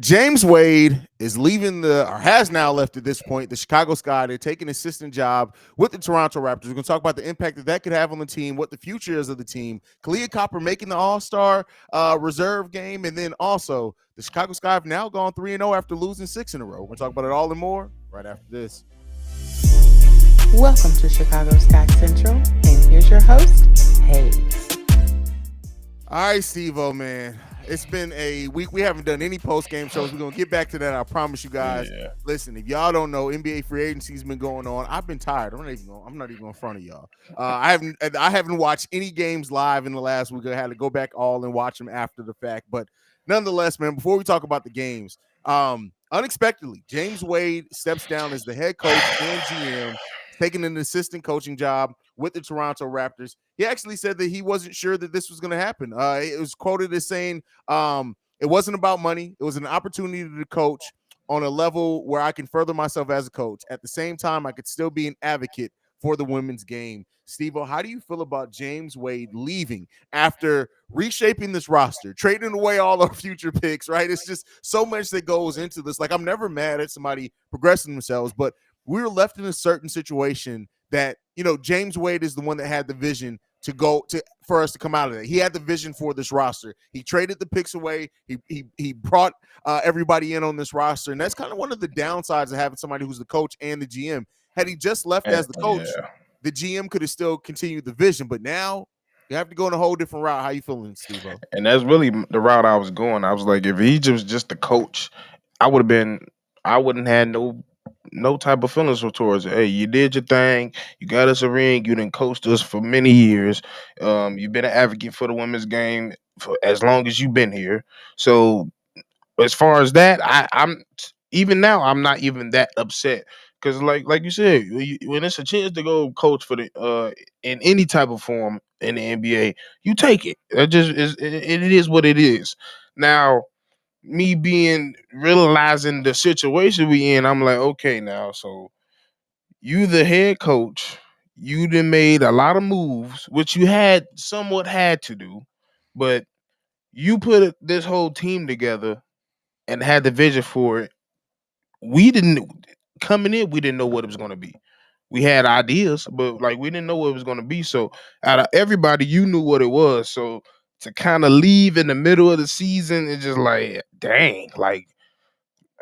James Wade is leaving or has now left at this point, the Chicago Sky. They're taking an assistant job with the Toronto Raptors. We're going to talk about the impact that could have on the team, what the future is of the team. Kahleah Copper making the All-Star reserve game, and then also the Chicago Sky have now gone 3-0 after losing 6 in a row. We're going to talk about it all and more right after this. Welcome to Chicago Sky Central, and here's your host, Haize. All right, Stevo, man. It's been a week. We haven't done any post-game shows. We're going to get back to that. I promise you guys. Yeah. Listen, if y'all don't know, NBA free agency's been going on. I've been tired. I'm not even in front of y'all. I haven't watched any games live in the last week. I had to go back all and watch them after the fact. But nonetheless, man, before we talk about the games, unexpectedly, James Wade steps down as the head coach and GM, taking an assistant coaching job with the Toronto Raptors. He actually said that he wasn't sure that this was going to happen. It was quoted as saying it wasn't about money. It was an opportunity to coach on a level where I can further myself as a coach. At the same time, I could still be an advocate for the women's game. Steve-O, how do you feel about James Wade leaving after reshaping this roster, trading away all our future picks, right? It's just so much that goes into this. Like, I'm never mad at somebody progressing themselves, but we were left in a certain situation that, James Wade is the one that had the vision for us to come out of that. He had the vision for this roster. He traded the picks away. He brought everybody in on this roster, and that's kind of one of the downsides of having somebody who's the coach and the GM. Had he just left as the coach, the GM could have still continued the vision, but now you have to go in a whole different route. How you feeling, Steve-O? And that's really the route I was going. I was like, if he just the coach, I wouldn't have no type of feelings towards it. Hey, you did your thing. You got us a ring. You done coached us for many years. You've been an advocate for the women's game for as long as you've been here. So as far as that, I'm even now I'm not even that upset because like you said, when it's a chance to go coach for the in any type of form in the NBA, you take it. It just is it is what it is. Now me being realizing the situation we in, I'm like, okay, now so you the head coach, you done made a lot of moves, which you had somewhat had to do, but you put this whole team together and had the vision for it. We didn't coming in, we didn't know what it was gonna be. We had ideas, but like we didn't know what it was gonna be. So out of everybody, you knew what it was. So to kind of leave in the middle of the season, it's just like, dang, like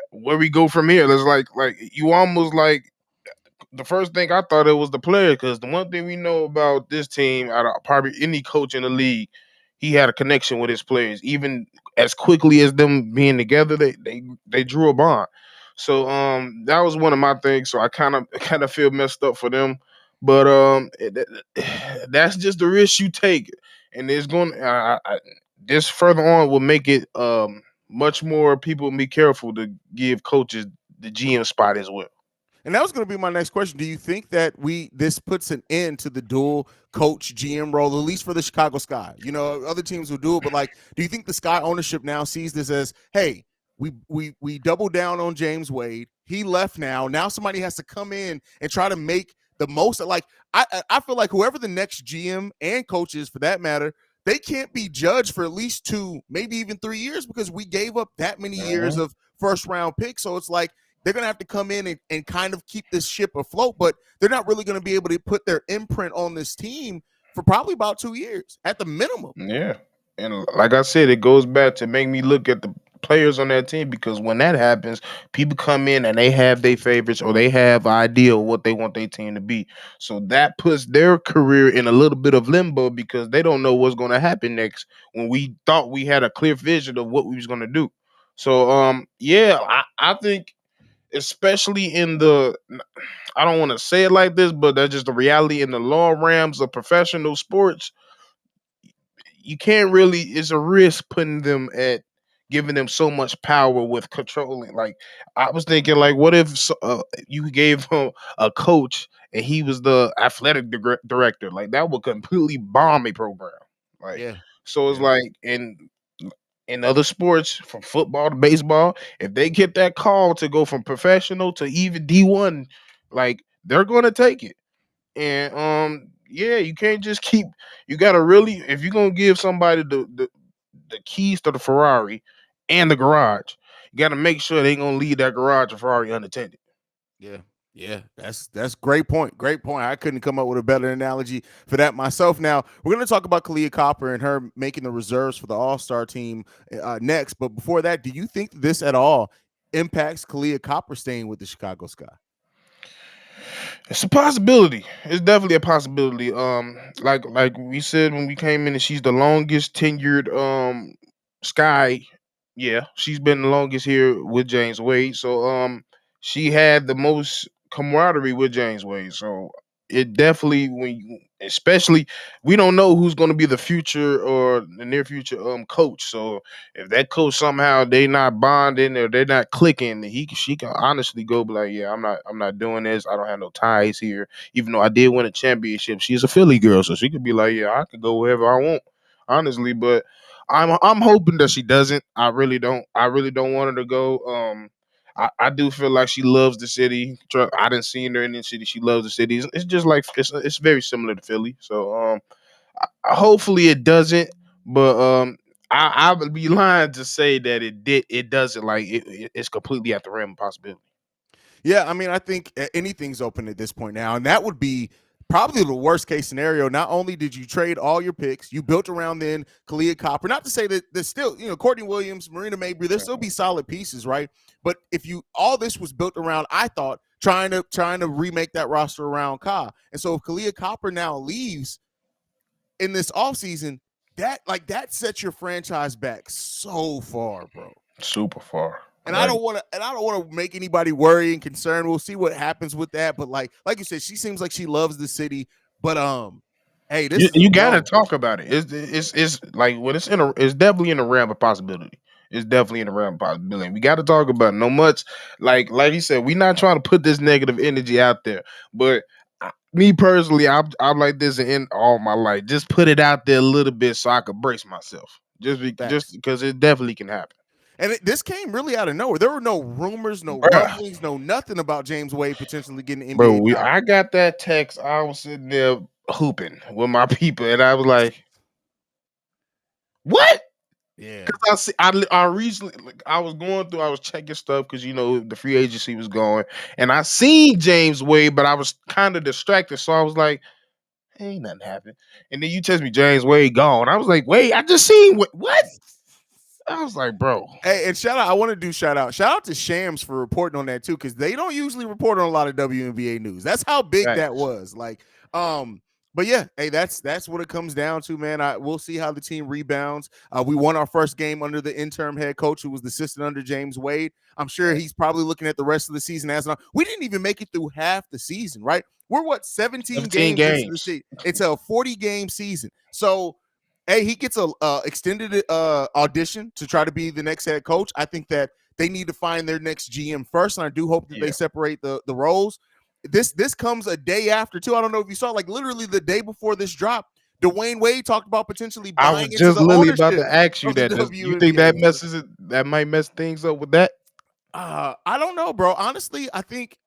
where we go from here. It's like you almost like the first thing I thought it was the player because the one thing we know about this team, out of probably any coach in the league, he had a connection with his players. Even as quickly as them being together, they drew a bond. So that was one of my things. So I kind of feel messed up for them, but that's just the risk you take, and it's going. This further on will make it much more people be careful to give coaches the GM spot as well. And that was going to be my next question. Do you think that this puts an end to the dual coach GM role, at least for the Chicago Sky? Other teams will do it, but like, do you think the Sky ownership now sees this as, hey, we doubled down on James Wade. He left now. Now somebody has to come in and try to make the most. Like, I feel like whoever the next GM and coach is, for that matter, they can't be judged for at least 2, maybe even 3 years because we gave up that many years of first round picks. So it's like, they're going to have to come in and kind of keep this ship afloat, but they're not really going to be able to put their imprint on this team for probably about 2 years at the minimum. Yeah. And like I said, it goes back to make me look at the players on that team because when that happens, people come in and they have their favorites or they have an idea of what they want their team to be. So that puts their career in a little bit of limbo because they don't know what's going to happen next when we thought we had a clear vision of what we was going to do. So yeah, I think especially in the I don't want to say it like this, but that's just the reality in the law realms of professional sports. You can't really. It's a risk putting them at giving them so much power with controlling. Like I was thinking, like, what if you gave him a coach and he was the athletic director? Like that would completely bomb a program. Like Yeah. so, it's Yeah. like in other sports, from football to baseball, if they get that call to go from professional to even D1, like they're gonna take it. And yeah, you can't just keep you gotta really if you're gonna give somebody the keys to the Ferrari and the garage, you got to make sure they ain't gonna leave that garage of Ferrari unattended. Yeah. Yeah, that's great point. Great point. I couldn't come up with a better analogy for that myself. Now we're going to talk about Kahleah Copper and her making the reserves for the All Star team next. But before that, do you think this at all impacts Kahleah Copper staying with the Chicago Sky? It's a possibility. It's definitely a possibility. Like we said when we came in, and she's the longest tenured Sky. Yeah, she's been the longest here with James Wade. So she had the most camaraderie with James Wade. So it definitely especially we don't know who's going to be the future or the near future coach. So if that coach somehow they not bonding or they're not clicking, she can honestly go be like, yeah, I'm not doing this. I don't have no ties here. Even though I did win a championship, she's a Philly girl, so she could be like, yeah, I could go wherever I want, honestly. But I'm hoping that she doesn't. I really don't want her to go. I do feel like she loves the city. I didn't see her in the city. She loves the city. It's just like it's very similar to Philly. So hopefully it doesn't. But I would be lying to say that it doesn't. Like it's completely at the realm of possibility. Yeah, I mean, I think anything's open at this point now, and that would be probably the worst case scenario. Not only did you trade all your picks, you built around then Kahleah Copper. Not to say that there's still, Courtney Williams, Marina Mabry, there'll still be solid pieces, right? But if you all this was built around, I thought trying to remake that roster around Ka. And so if Kahleah Copper now leaves in this offseason, that sets your franchise back so far, bro. Super far. And I don't want to make anybody worry and concerned. We'll see what happens with that. But like you said, she seems like she loves the city. But hey, this is a You gotta long way. talk about it. It's like when it's definitely in the realm of possibility. It's definitely in the realm of possibility. We got to talk about it. No much like you said. We're not trying to put this negative energy out there, but me personally, I'm like this in all my life. Just put it out there a little bit so I could brace myself. Just Facts. because it definitely can happen. And this came really out of nowhere. There were no rumors, no Bruh, rumblings, no nothing about James Wade potentially getting bro, NBA job. I got that text. I was sitting there hooping with my people, and I was like, "What?" Yeah. Because I see, I recently, like, I was going through, I was checking stuff because the free agency was going, and I seen James Wade, but I was kind of distracted, so I was like, "Ain't nothing happened." And then you text me James Wade gone. I was like, "Wait, I just seen what?" I was like, "Bro, Hey, and shout out, I want to do shout out to Shams for reporting on that too, because they don't usually report on a lot of WNBA news. That's how big that thanks." was. But yeah, hey, that's what it comes down to, man. We'll see how the team rebounds. We won our first game under the interim head coach, who was the assistant under James Wade. I'm sure he's probably looking at the rest of the season as we didn't even make it through half the season, right? We're 17 17 games into the games. season. It's a 40 game season. So hey, he gets a extended audition to try to be the next head coach. I think that they need to find their next GM first, and I do hope that they Yeah, separate the roles. This comes a day after too. I don't know if you saw, like literally the day before this drop, Dwyane Wade talked about potentially I was buying into just the literally about ownership to ask you of the that. You think that WNBA. messes it? That might mess things up with that? I don't know, bro. Honestly, I think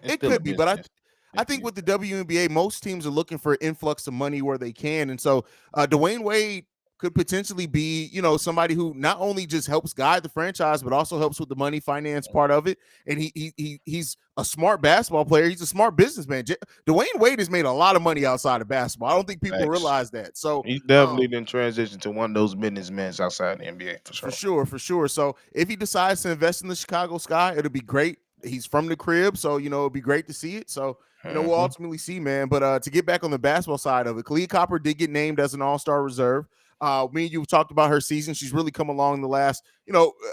It's it still a could be, but business. I It's think still with the WNBA, most teams are looking for influx of money where they can, and so Dwyane Wade could potentially be, somebody who not only just helps guide the franchise, but also helps with the money finance part of it. And he's a smart basketball player. He's a smart businessman. Dwyane Wade has made a lot of money outside of basketball. I don't think people facts. realize that. So He's definitely been transitioned to one of those businessmen outside the NBA for for sure. sure, for sure. So if he decides to invest in the Chicago Sky, it'll be great. He's from the crib, so it'll be great to see it. So we'll Hmm. ultimately see, man. But to get back on the basketball side of it, Kahleah Copper did get named as an All-Star reserve. Me and you talked about her season. She's really come along the last,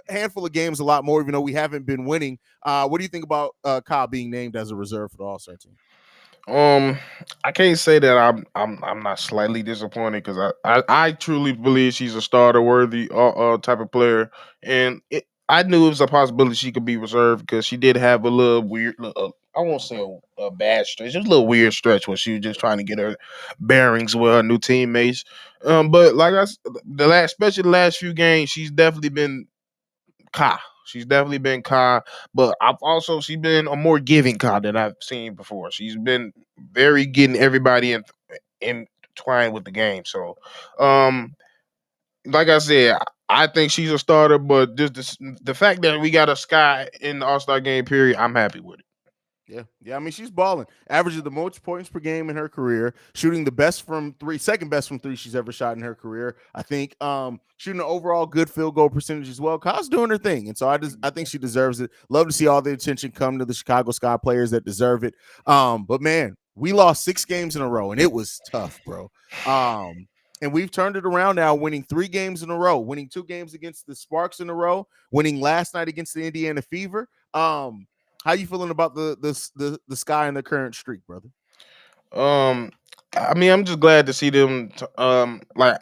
handful of games a lot more, even though we haven't been winning. What do you think about Kyle being named as a reserve for the All-Star team? Um, I can't say that I'm not slightly disappointed because I truly believe she's a starter worthy type of player, and I knew it was a possibility she could be reserved because she did have a little weird. I won't say a bad stretch, just a little weird stretch where she was just trying to get her bearings with her new teammates. But like especially the last few games, she's definitely been Ka. She's definitely been Ka, but she's been a more giving Ka than I've seen before. She's been very getting everybody entwined with the game. So, like I said, I think she's a starter, but just the fact that we got a Sky in the All Star game period, I'm happy with it. Yeah, yeah. I mean, she's balling. Averages the most points per game in her career, shooting the best from three, second best from three she's ever shot in her career. I think shooting an overall good field goal percentage as well. Kyle's doing her thing, and so I think she deserves it. Love to see all the attention come to the Chicago Sky players that deserve it. But man, we lost 6 games in a row, and it was tough, bro. And we've turned it around now, winning 3 games in a row, winning 2 games against the Sparks in a row, winning last night against the Indiana Fever. How you feeling about the Sky and the current streak, brother? Um, I mean, I'm just glad to see them. Like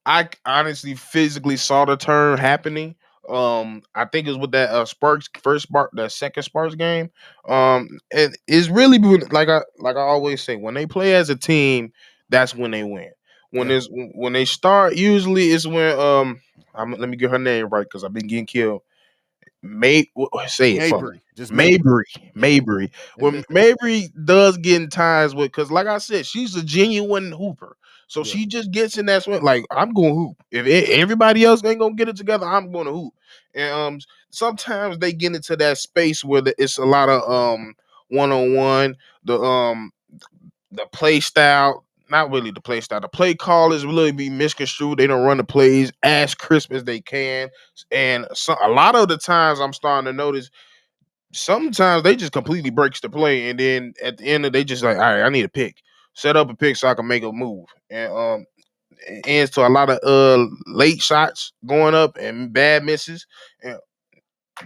I honestly physically saw the turn happening. I think it was with that Sparks first Spark that second Sparks game. And it's really been like I always say, when they play as a team, that's when they win. Yeah, When they start, usually it's when let me get her name right because I've been getting killed. Say it for me. Mabry, just Mabry. Mabry, Yeah, Mabry. When Mabry does get in ties with, because like I said, she's a genuine hooper. So yeah. she just gets in that swing. Like I'm going to hoop. If everybody else ain't gonna get it together, I'm going to hoop. And sometimes they get into that space where it's a lot of one on one. The play style, not really the play style. The play call is really be misconstrued. They don't run the plays as crisp as they can, and a lot of the times I'm starting to notice. Sometimes they just completely breaks the play, and then at the end of they just like, all right, I need a pick, set up a pick so I can make a move, and it ends to a lot of late shots going up and bad misses. And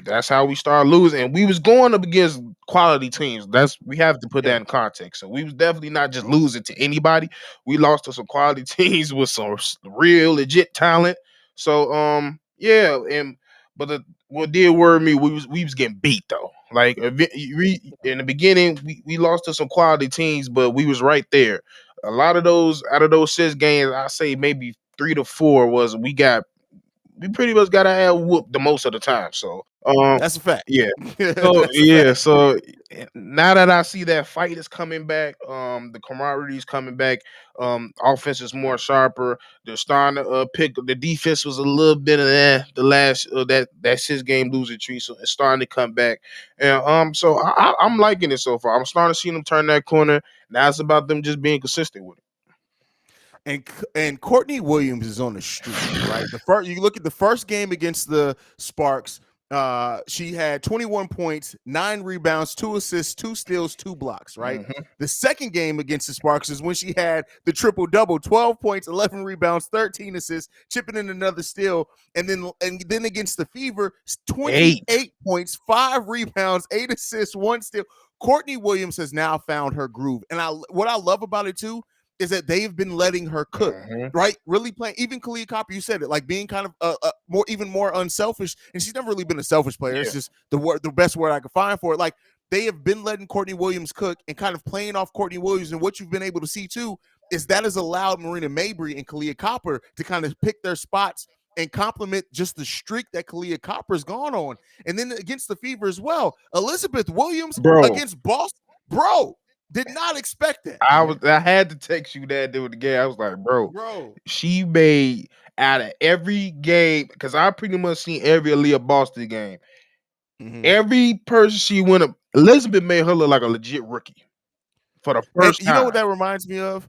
that's how we started losing. And we was going up against quality teams. That's we have to put that Yeah, in context. So we was definitely not just losing to anybody. We lost to some quality teams with some real legit talent. So yeah, and but what did worry me, we was getting beat though. Like in the beginning, we lost to some quality teams, but we was right there. A lot of those out of those 6 games, I say maybe 3 to 4 was we pretty much got our ass whooped the most of the time. So that's a fact. yeah. So That's a yeah, fact. so now that I see that fight is coming back, the camaraderie is coming back, offense is more sharper. They're starting to pick. The defense was a little bit of the last that 6 game losing streak, so it's starting to come back, and so I'm liking it so far. I'm starting to see them turn that corner. Now it's about them just being consistent with And Courtney Williams is on a streak, right? The first you look at the first game against the Sparks, she had 21 points, 9 rebounds, 2 assists, 2 steals, 2 blocks, right? it. The second game against the Sparks is when she had the triple double, 12 points, 11 rebounds, 13 assists, chipping in another steal, and then against the Fever, 8. 28 points, 5 rebounds, 8 assists, 1 steal. Courtney Williams has now found her groove, and what I love about it too is that they've been letting her cook, Mhm. right? Really playing. Even Kahleah Copper, you said it, like being kind of more, even more unselfish. And she's never really been a selfish player. It's Yeah, just the best word I could find for it. Like they have been letting Courtney Williams cook and kind of playing off Courtney Williams. And what you've been able to see too is that has allowed Marina Mabry and Kahleah Copper to kind of pick their spots and complement just the streak that Kahleah Copper's gone on. And then against the Fever as well, Elizabeth Williams bro. against Boston, bro. Did not expect that, man. I had to text you that during the game. I was like, bro, Bro. she made out of every game because I pretty much seen every Aaliyah Boston game. Mm-hmm. Every person she went up, Elizabeth made her look like a legit rookie for the And first you know what time. that reminds me of?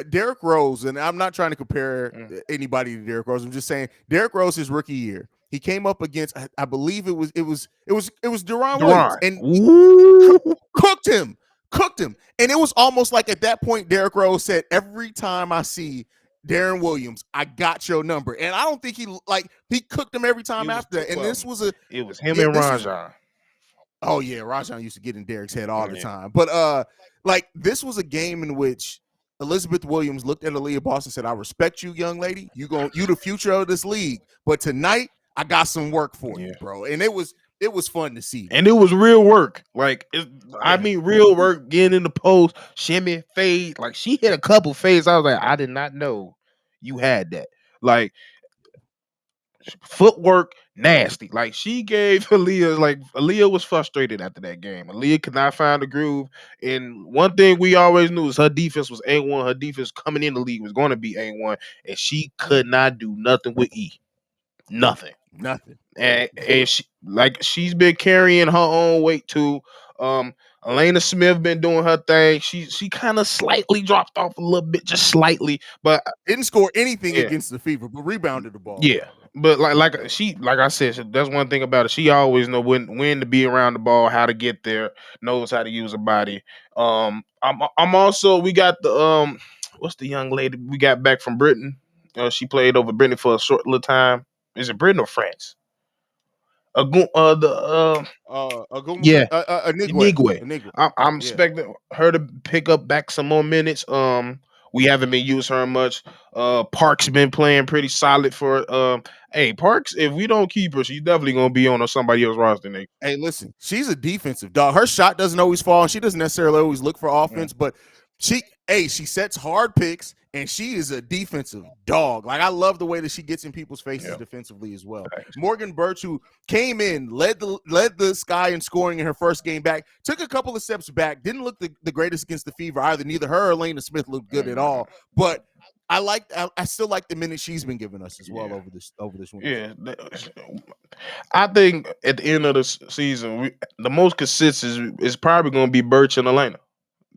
Derrick Rose, and I'm not trying to compare Mm. anybody to Derrick Rose. I'm just saying Derrick Rose his rookie year. He came up against, I believe it was Dwyane Williams, Duran. and he Ooh. cooked him, cooked him, and it was almost like at that point Derrick Rose said, "Every time I see Darren Williams, I got your number," and I don't think he cooked him every It time was after two that. And of this them. was a It was him yeah, and this was Rajan. Oh yeah, Rajon used to get in Derek's head all the Yeah. time. But like this was a game in which Elizabeth Williams looked at Aaliyah Boston and said, "I respect you, young lady. You the future of this league. But tonight I got some work for Yeah. you, bro." And it was fun to see, And man. it was real work. Like I Yeah. mean, real work. Getting in the post, shimmy, fade. Like she hit a couple fades. I was like, I did not know you had that. Like footwork nasty. Like she gave Aaliyah, like Aaliyah was frustrated after that game. Aaliyah could not find the groove. And one thing we always knew is her defense was A1. Her defense coming in the league was going to be A1. And she could not do nothing with E. Nothing. Nothing. And she's been carrying her own weight too. Um, Elena Smith been doing her thing. She kind of slightly dropped off a little bit, just slightly, but Didn't score anything yeah, against the Fever, but rebounded the ball yeah. well. But Yeah. like I said, that's one thing about it. She always know when to be around the ball, how to get there, knows how to use her body. I'm also we got the what's the young lady we got back from Britain? She played over Britain for a short little time. Is it Britain or France? The Aguma, Yeah, Anigwe, Inigwe. Anigwe. I'm Yeah. expecting her to pick up back some more minutes. We haven't been using her much. Parks been playing pretty solid for. Hey, Parks. If we don't keep her, she's definitely gonna be on somebody else's roster next. Hey, listen, she's a defensive dog. Her shot doesn't always fall, and she doesn't necessarily always look for Mm, offense, but she sets hard picks, and she is a defensive dog. Like I love the way that she gets in people's faces yeah, defensively as well. thanks. Morgan Birch, who came in, led the Sky in scoring in her first game back, took a couple of steps back, didn't look the greatest against the Fever either. Neither her or Elena Smith looked good at Mhm. all, but I still like the minutes she's been giving us as well Yeah, over this winning yeah. streak. I think at the end of the season, the most consistent is probably gonna be Birch and Elena.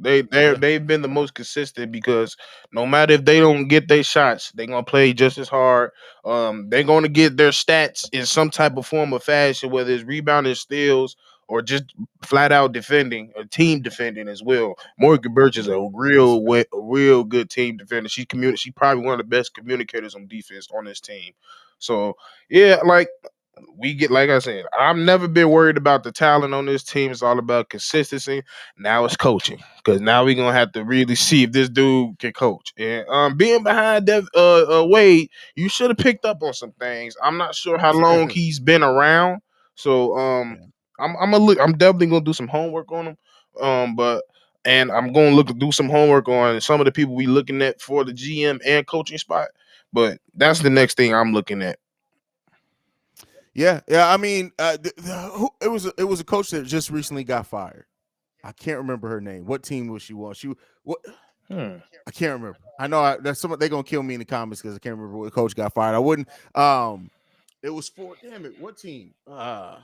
Yeah. They've been the most consistent because no matter if they don't get their shots, they're gonna play just as hard. They're gonna get their stats in some type of form or fashion, whether it's rebounding, steals, or just flat out defending, or team defending as well. Morgan Birch is a That's a a real good team defender. She's probably one of the best communicators on defense on this team. So yeah, like we get like I said, I've never been worried about the talent on this team. It's all about consistency. Now it's coaching because now we're gonna have to really see if this dude can coach. And being behind Wade, you should have picked up on some things. I'm not sure how long he's been around, so yeah. I'm gonna look. I'm definitely gonna do some homework on him. But and I'm gonna do some homework on some of the people we looking at for the GM and coaching spot. But that's the next thing I'm looking at. Yeah, yeah. I mean, it was a coach that just recently got fired. I can't remember her name. What team was she on? What Hmm. I can't remember. I know there's someone they're gonna kill me in the comments because I can't remember what coach got fired. I wouldn't. It was for damn it. What team? I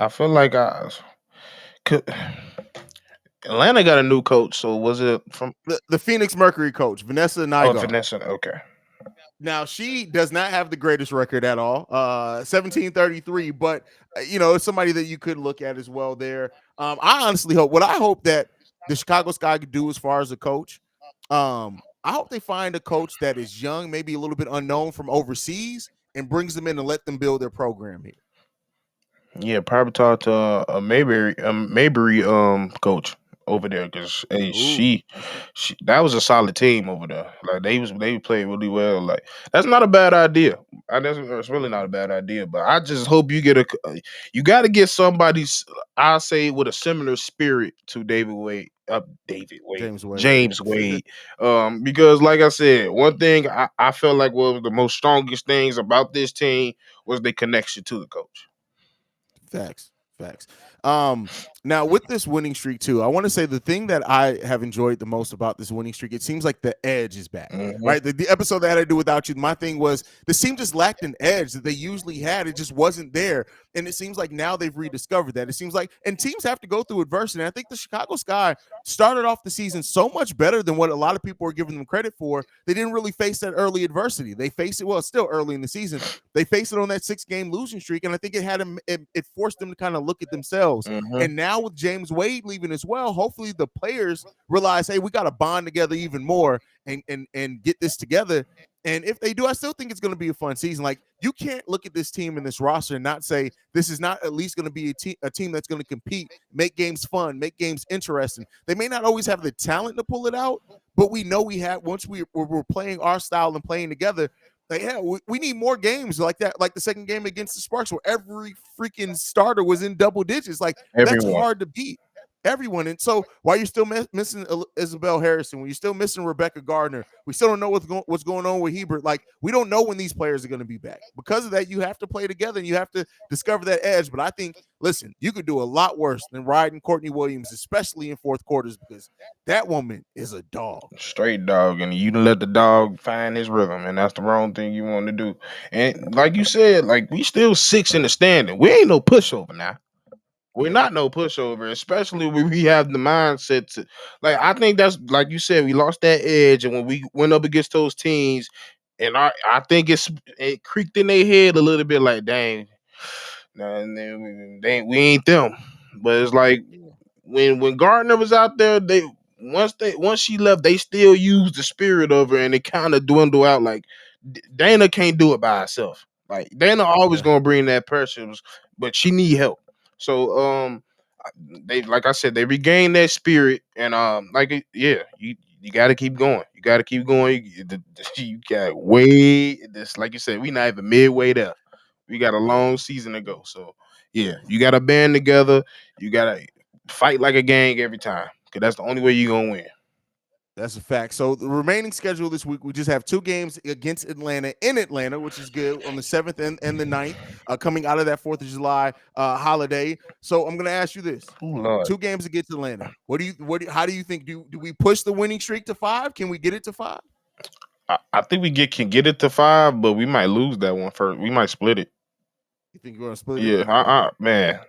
feel like could, Atlanta got a new coach. So was it from The Phoenix Mercury coach Vanessa Nygaard. Vanessa? Okay. Now she does not have the greatest record at all. 1733, but it's somebody that you could look at as well there. I honestly hope what I hope that the Chicago Sky could do as far as a coach. I hope they find a coach that is young, maybe a little bit unknown from overseas, and brings them in and let them build their program here. Yeah, probably talk to a Mayberry coach over there because hey, Ooh, she that was a solid team over there. Like they played really well. Like that's not a bad idea. That's really not a bad idea. But I just hope you get you got to get somebody. I say with a similar spirit to James Wade, yeah. James Wade. Because like I said, one thing I felt like was the most strongest things about this team was the connection to the coach. Facts. Facts. Um, Now with this winning streak too, I want to say the thing that I have enjoyed the most about this winning streak, it seems like the edge is back. Mhm. Right. The episode that I had to do without you, my thing was this team just lacked an edge that they usually had. It just wasn't there. And it seems like now they've rediscovered that. It seems like, and teams have to go through adversity. And I think the Chicago Sky started off the season so much better than what a lot of people are giving them credit for. They didn't really face that early adversity. They faced it, well, it's still early in the season. They faced it on that 6-game losing streak. And I think it had them, it forced them to kind of look at themselves. Mhm. And now with James Wade leaving as well, hopefully the players realize, hey, we got to bond together even more and get this together. And if they do, I still think it's going to be a fun season. Like you can't look at this team and this roster and not say this is not at least going to be a team that's going to compete, make games fun, make games interesting. They may not always have the talent to pull it out, but we know we have once we're playing our style and playing together. Like, yeah, we need more games like that, like the second game against the Sparks, where every freaking starter was in double digits. Like that's Everyone. hard to beat. everyone. And so while you're still missing Isabel Harrison, when you're still missing Rebecca Gardner, we still don't know what's going on with Hebert. Like, we don't know when these players are going to be back. Because of that, you have to play together and you have to discover that edge. But I think, listen, you could do a lot worse than riding Courtney Williams, especially in fourth quarters, because that woman is a dog. Straight dog, and you done let the dog find his rhythm, and that's the wrong thing you want to do. And like you said, like we still six in the standing. We ain't no pushover now. We're Yeah. not no pushover, especially when we have the mindset to like. I think that's like you said, we lost that edge, and when we went up against those teams, and I think it creaked in their head a little bit, like dang, nah, we ain't them. But it's like Yeah. when Gardner was out there, once she left, they still used the spirit of her, and it kind of dwindled out. Like Dana can't do it by herself. Like Dana always Yeah. gonna bring that pressure, but she need help. So they like I said, they regained that spirit, and yeah, you got to keep going. You got to keep going. You got way this, like you said, we not even midway there. We got a Yeah. long season to go. So yeah, you got to band together. You got to fight like a gang every time, because that's the only way you gonna win. That's a fact. So the remaining schedule this week, we just have 2 games against Atlanta in Atlanta, which is good, on the 7th and the 9th, coming out of that 4th of July holiday. So I'm going to ask you this. Oh Lord, 2 games against Atlanta. How do you think, do we push the winning streak to 5? Can we get it to 5? I think can get it to 5, but we might lose that one first. We might split it. You think you're going to split it? Yeah, man.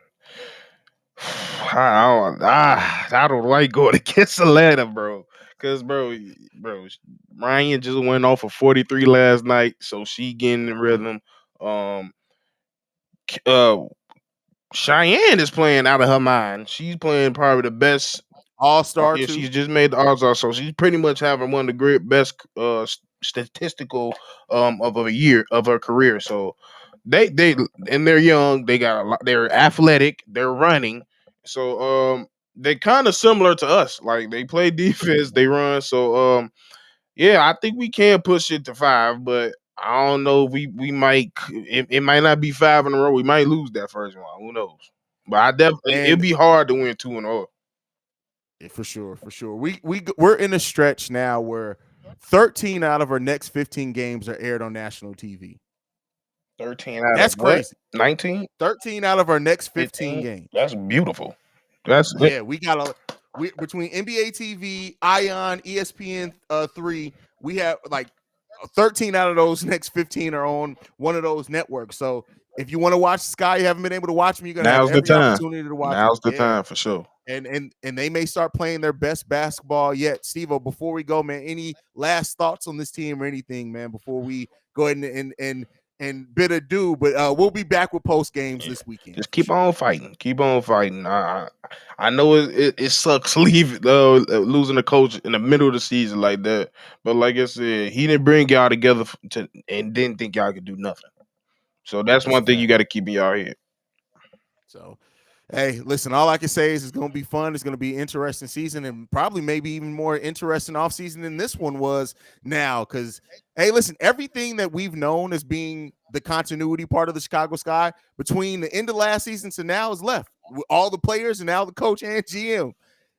I don't like going against Atlanta, bro. Cause bro, Ryan just went off of 43 last night, so she getting the rhythm. Um, uh, Cheyenne is playing out of her mind. She's playing probably the best. All-star Yeah, too? she's just made the All Star, so she's pretty much having one of the great best statistical of a year of her career. So they and they're young. They got a lot. They're athletic. They're running. So they're kind of similar to us. Like they play defense, they run. So yeah, I think we can push it to 5, but I don't know. We might it might not be 5 in a row. We might lose that first one. Who knows? But I definitely it'd And be hard to win 2 in a row. yeah, for sure, for sure. We're in a stretch now where 13 out of our next 15 games are aired on national TV. 13 out of That's what? crazy. 19? 13 out of our next 15 15? games. That's beautiful. That's Yeah, we between NBA TV, Ion, ESPN 3, we have like 13 out of those next 15 are on one of those networks. So if you want to watch Sky, you haven't been able to watch them, you're gonna have now's the every time. opportunity to watch them. Now's the Yeah. time for sure. And they may start playing their best basketball yet. Stevo, before we go, man, any last thoughts on this team or anything, man, before we go ahead and bid adieu? But we'll be back with post games Yeah. this weekend. Just keep on fighting. Keep on fighting. I know it sucks losing a coach in the middle of the season like that. But like I said, he didn't bring y'all together and didn't think y'all could do nothing. So that's That's a one thing you fact. got to keep in y'all head. So, hey, listen, all I can say is it's going to be fun. It's going to be an interesting season, and probably maybe even more interesting offseason than this one was now. Because, hey, listen, everything that we've known as being the continuity part of the Chicago Sky between the end of last season to now is left. With all the players and now the coach and GM.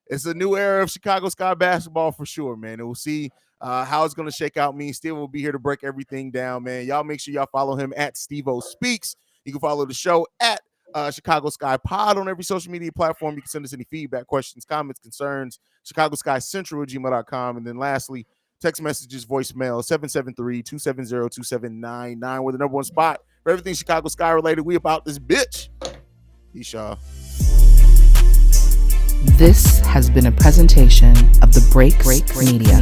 It's a new era of Chicago Sky basketball for sure, man. And we'll see how it's going to shake out. Me and Steve will be here to break everything down, man. Y'all make sure y'all follow him at Stevo Speaks. You can follow the show at Chicago Sky Pod on every social media platform. You can send us any feedback, questions, comments, concerns, Chicago Sky Central at gmail.com. And then lastly, text messages, voicemail, 773-270-2799. We're the number one spot for everything Chicago Sky related. We about this bitch. Peace, y'all. This has been a presentation of the Break Media.